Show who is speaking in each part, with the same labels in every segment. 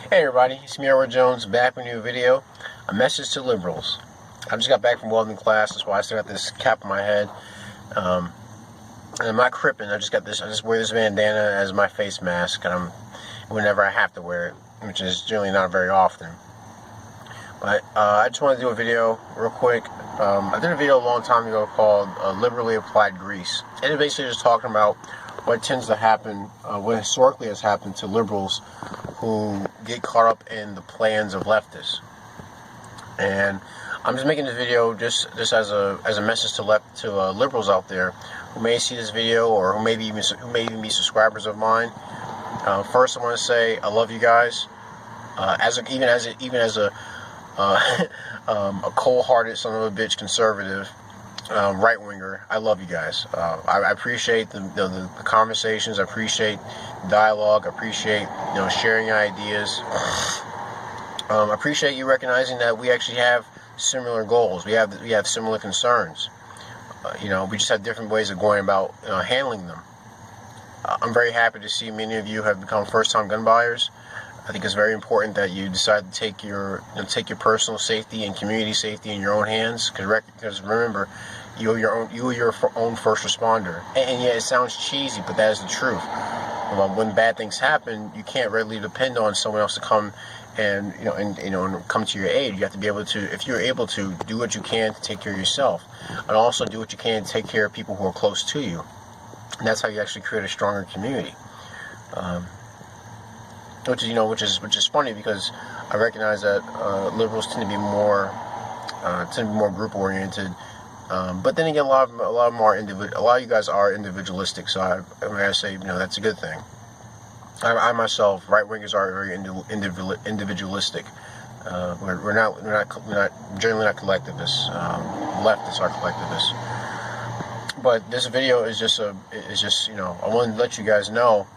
Speaker 1: Hey everybody, it's me, Edward Jones, back with a new video. A message to liberals. I just got back from welding class, that's why I still got this cap on my head. And I'm not cripping, I just wear this bandana as my face mask, and whenever I have to wear it, which is generally not very often. But I just want to do a video real quick. I did a video a long time ago called Liberally Applied Grease. And it basically just talking about what tends to happen, what historically has happened to liberals who get caught up in the plans of leftists. And I'm just making this video just as a message to liberals out there who may see this video or who may even be subscribers of mine. First, I want to say I love you guys. Even as a cold-hearted son of a bitch conservative, right-winger, I love you guys. I appreciate the conversations. I appreciate dialogue. I appreciate sharing ideas. I appreciate you recognizing that we actually have similar goals. We have similar concerns. We just have different ways of going about handling them. I'm very happy to see many of you have become first-time gun buyers. I think it's very important that you decide to take your personal safety and community safety in your own hands. Because remember, you are your own first responder. And yeah, it sounds cheesy, but that is the truth. When bad things happen, you can't readily depend on someone else to come and come to your aid. You have to be able to, if you're able to, do what you can to take care of yourself, and also do what you can to take care of people who are close to you. And that's how you actually create a stronger community. Which is funny, because I recognize that liberals tend to be more group oriented, but then again, a lot of you guys are individualistic. So I'm gonna say that's a good thing. I myself, right wingers are very individualistic. We're generally not collectivists. Leftists are collectivists. But this video is just I wanted to let you guys know.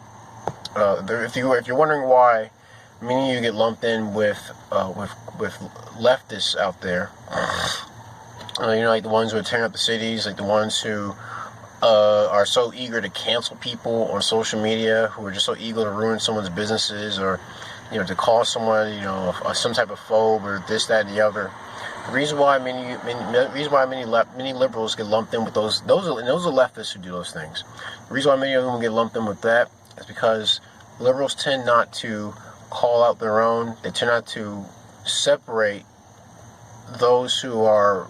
Speaker 1: If you're wondering why many of you get lumped in with leftists out there, like the ones who are tearing up the cities, like the ones who are so eager to cancel people on social media, who are just so eager to ruin someone's businesses, or to call someone some type of phobe, or this, that, and the other. The reason why many liberals get lumped in with those are leftists who do those things. The reason why many of them get lumped in with that is because liberals tend not to call out their own. They tend not to separate those who are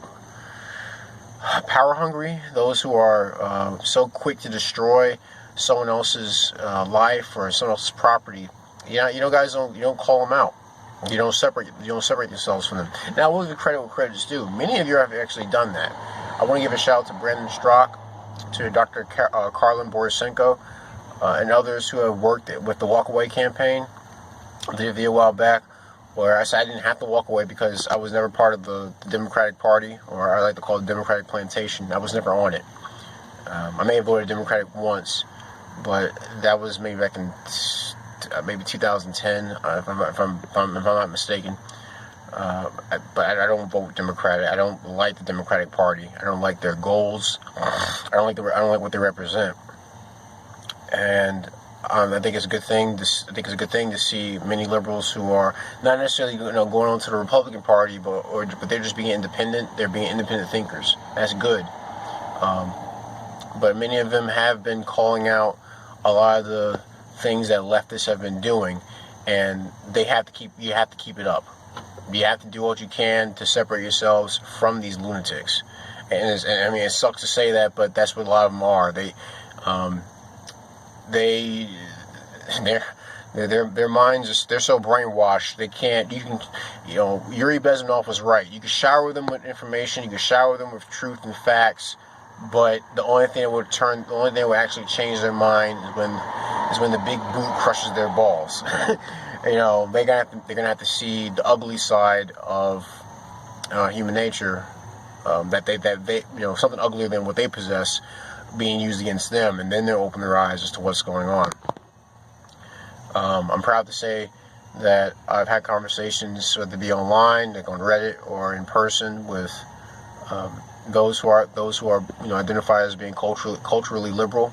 Speaker 1: power hungry, those who are so quick to destroy someone else's life or someone else's property. Guys don't call them out. You don't separate yourselves from them. Now, we'll give credit where credit's due. Many of you have actually done that. I want to give a shout out to Brandon Strzok, to Dr. Karlin Borisenko, and others who have worked with the Walk Away campaign. I did a video a while back where I said I didn't have to walk away because I was never part of the Democratic Party, or I like to call it Democratic Plantation. I was never on it. I may have voted Democratic once, but that was maybe back in maybe 2010, if I'm not mistaken. But I don't vote Democratic. I don't like the Democratic Party. I don't like their goals. I don't like what they represent. And I think it's a good thing. To see many liberals who are not necessarily going on to the Republican Party, but they're just being independent. They're being independent thinkers. That's good. But many of them have been calling out a lot of the things that leftists have been doing, and you have to keep it up. You have to do what you can to separate yourselves from these lunatics. And it sucks to say that, but that's what a lot of them are. Their minds they're so brainwashed they can't. Yuri Bezmenov was right. You can shower them with information, you can shower them with truth and facts, but the only thing that would actually change their mind is when the big boot crushes their balls. They're gonna have to see the ugly side of human nature, that they something uglier than what they possess being used against them, and then they'll open their eyes as to what's going on. I'm proud to say that I've had conversations, whether it be online, like on Reddit, or in person, with those who are identify as being culturally liberal,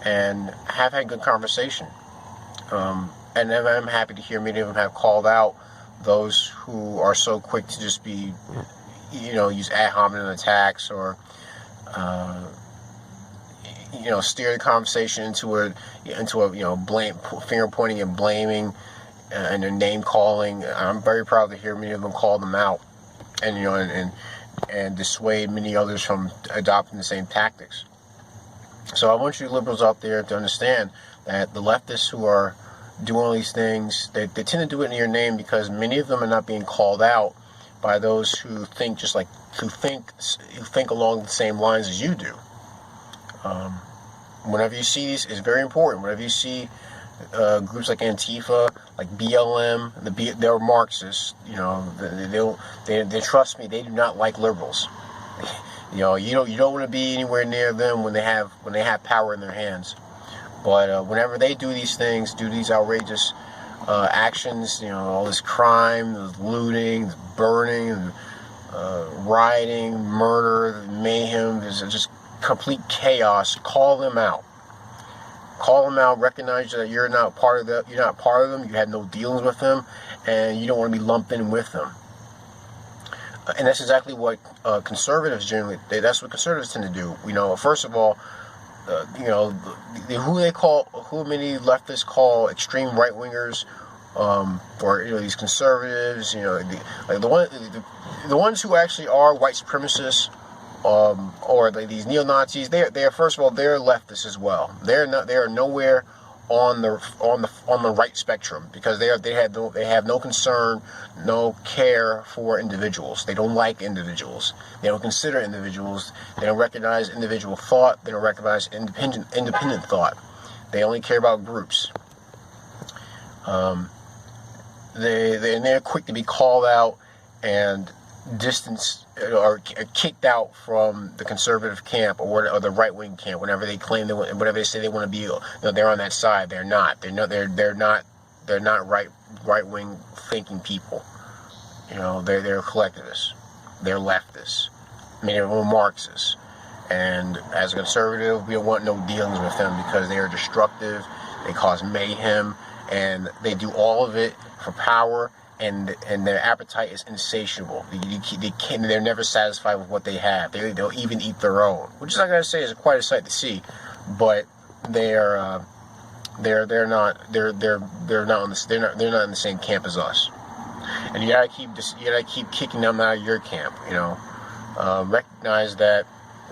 Speaker 1: and have had good conversation. And then I'm happy to hear many of them have called out those who are so quick to just be, use ad hominem attacks or, steer the conversation into a blame, finger pointing and blaming, and a name calling. I'm very proud to hear many of them call them out, and and dissuade many others from adopting the same tactics. So I want you liberals out there to understand that the leftists who are doing all these things, they tend to do it in your name because many of them are not being called out by those who think who think along the same lines as you do. Whenever you see these, it's very important. Whenever you see groups like Antifa, like BLM, they're Marxists. They trust me. They do not like liberals. You don't want to be anywhere near them when they have power in their hands. But whenever they do these things, do these outrageous actions, all this crime, this looting, this burning, rioting, murder, mayhem, there's just complete chaos. Call them out. Call them out. Recognize that you're not part of them. You had no dealings with them, and you don't want to be lumped in with them. And that's exactly what conservatives generally. That's what conservatives tend to do. First of all, who many leftists call extreme right wingers, or these conservatives. The ones who actually are white supremacists. Or these neo-Nazis, they are first of all, they're leftists as well. They are nowhere on the right spectrum because they have no concern, no care for individuals. They don't like individuals. They don't consider individuals. They don't recognize individual thought. They don't recognize independent thought. They only care about groups. They're quick to be called out and distanced or kicked out from the conservative camp or the right wing camp whenever they claim whatever they say they want to be. They're on that side. They're not. They're not right wing thinking people. They're collectivists. They're leftists. Many of them are Marxists. And as a conservative, we don't want no dealings with them because they are destructive. They cause mayhem, and they do all of it for power. And their appetite is insatiable. They're never satisfied with what they have. They'll even eat their own, which is, I gotta say, is quite a sight to see. But they're not in the same camp as us. And you gotta keep kicking them out of your camp. Recognize that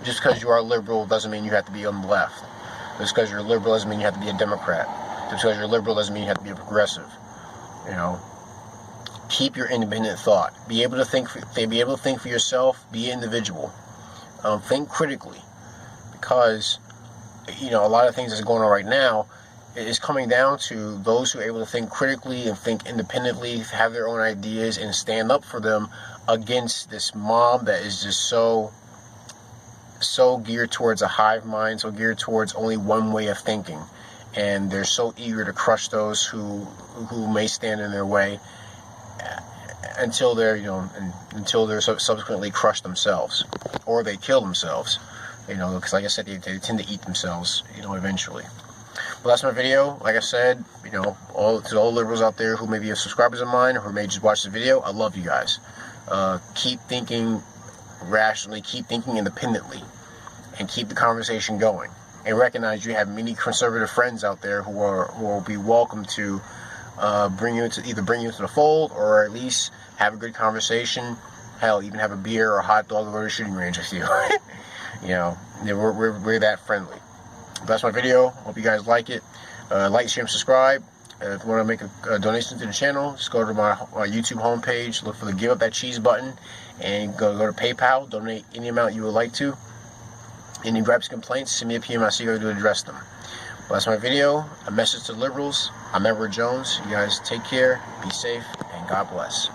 Speaker 1: just because you are liberal doesn't mean you have to be on the left. Just because you're liberal doesn't mean you have to be a Democrat. Just because you're liberal doesn't mean you have to be a progressive. Keep your independent thought. Be able to think for yourself. Be an individual. Think critically, because a lot of things that's going on right now is coming down to those who are able to think critically and think independently, have their own ideas, and stand up for them against this mob that is just so geared towards a hive mind, so geared towards only one way of thinking, and they're so eager to crush those who may stand in their way. Until they're subsequently crushed themselves, or they kill themselves, because like I said, they tend to eat themselves, eventually. Well, that's my video. Like I said, all liberals out there who may be subscribers of mine or who may just watch the video, I love you guys. Keep thinking rationally, keep thinking independently, and keep the conversation going. And recognize you have many conservative friends out there who will be welcome to bring you into the fold, or at least have a good conversation. Hell, even have a beer or a hot dog or go to the shooting range with you. We're that friendly. That's my video. Hope you guys like it. Like, share, and subscribe. If you want to make a donation to the channel, just go to my YouTube homepage, look for the Give Up That Cheese button, and go to PayPal. Donate any amount you would like to. Any gripes, complaints, send me a PM. I'll see you to address them. Well, that's my video. A message to liberals. I'm Edward Jones. You guys take care, be safe, and God bless.